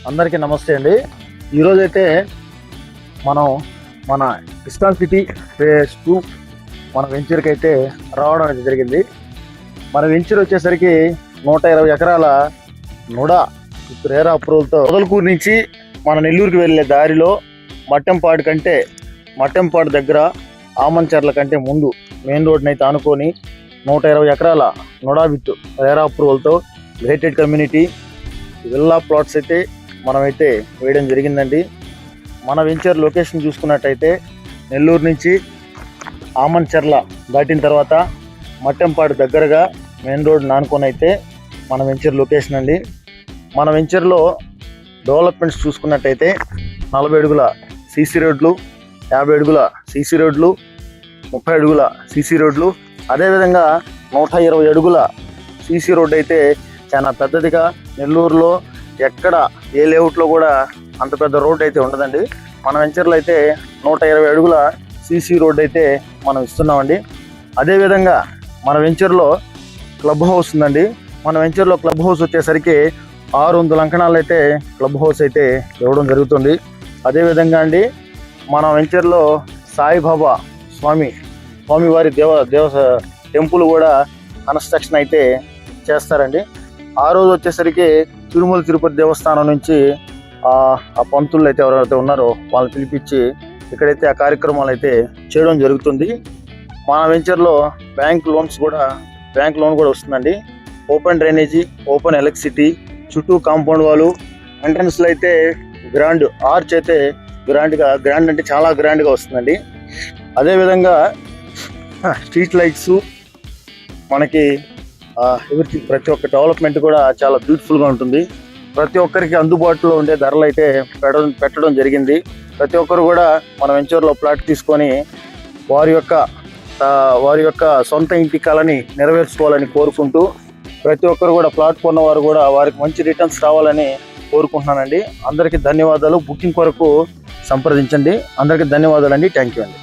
అందరికీ నమస్తే అండి. ఈరోజైతే మనం మన ఇస్కాన్ సిటీ ఫేజ్ 2 మన వెంచర్కి అయితే రావడం అయితే జరిగింది. మన వెంచర్ వచ్చేసరికి 120 ఎకరాల నుడా రేరా అప్రూవల్తో మొదలకూరు నుంచి మన నెల్లూరుకి వెళ్ళే దారిలో మట్టంపాడు దగ్గర ఆమంచర్ల కంటే ముందు మెయిన్ రోడ్ని అయితే ఆనుకొని 120 ఎకరాల నుడా విత్ రేరా అప్రూవల్తో గేటెడ్ కమ్యూనిటీ విల్లా ప్లాట్స్ అయితే మనమైతే వేయడం జరిగిందండి. మన వెంచర్ లొకేషన్ చూసుకున్నట్టయితే నెల్లూరు నుంచి ఆమంచర్ల దాటిన తర్వాత మట్టంపాడు దగ్గరగా మెయిన్ రోడ్ నానుకొని అయితే మన వెంచర్ లొకేషన్ అండి. మన వెంచర్లో డెవలప్మెంట్స్ చూసుకున్నట్టయితే 40 అడుగుల సీసీ రోడ్లు, 50 అడుగుల సీసీ రోడ్లు, 30 అడుగుల సీసీ రోడ్లు, అదేవిధంగా 120 అడుగుల సీసీ రోడ్ అయితే చాలా పెద్దదిగా నెల్లూరులో ఎక్కడ ఏ లేఅవుట్లో కూడా అంత పెద్ద రోడ్ అయితే ఉండదండి. మన వెంచర్లో అయితే 120 అడుగుల సీసీ రోడ్ అయితే మనం ఇస్తున్నామండి. అదేవిధంగా మన వెంచర్లో క్లబ్ హౌస్ ఉందండి. మన వెంచర్లో క్లబ్ హౌస్ వచ్చేసరికి 600 అంకణాలు అయితే క్లబ్ హౌస్ అయితే ఇవ్వడం జరుగుతుంది. అదేవిధంగా అండి మన వెంచర్లో సాయిబాబా స్వామివారి దేవ టెంపుల్ కూడా కన్స్ట్రక్షన్ అయితే చేస్తారండి. ఆ రోజు వచ్చేసరికి తిరుమల తిరుపతి దేవస్థానం నుంచి ఆ పంతులు అయితే ఎవరైతే ఉన్నారో వాళ్ళని పిలిపించి ఇక్కడైతే ఆ కార్యక్రమాలు అయితే చేయడం జరుగుతుంది. మన వెంచర్లో బ్యాంక్ లోన్ కూడా వస్తుందండి. ఓపెన్ డ్రైనేజీ, ఓపెన్ ఎలక్ట్రిసిటీ, చుట్టూ కాంపౌండ్ వాళ్ళు, ఎంట్రన్స్లో అయితే గ్రాండ్ ఆర్చ్ అయితే గ్రాండ్ అంటే చాలా గ్రాండ్గా వస్తుందండి. అదేవిధంగా స్ట్రీట్ లైట్స్ మనకి ఎవ్రీథింగ్ ప్రతి ఒక్క డెవలప్మెంట్ కూడా చాలా బ్యూటిఫుల్గా ఉంటుంది. ప్రతి ఒక్కరికి అందుబాటులో ఉండే ధరలు అయితే పెట్టడం జరిగింది. ప్రతి ఒక్కరు కూడా మన వెంచర్లో ప్లాట్ తీసుకొని వారి యొక్క సొంత ఇంటి కలని నెరవేర్చుకోవాలని కోరుకుంటూ ప్రతి ఒక్కరు కూడా ప్లాట్ కొన్నవారు కూడా వారికి మంచి రిటర్న్స్ రావాలని కోరుకుంటున్నానండి. అందరికీ ధన్యవాదాలు. బుకింగ్ కొరకు సంప్రదించండి. అందరికీ ధన్యవాదాలండి. థ్యాంక్ యూ అండి.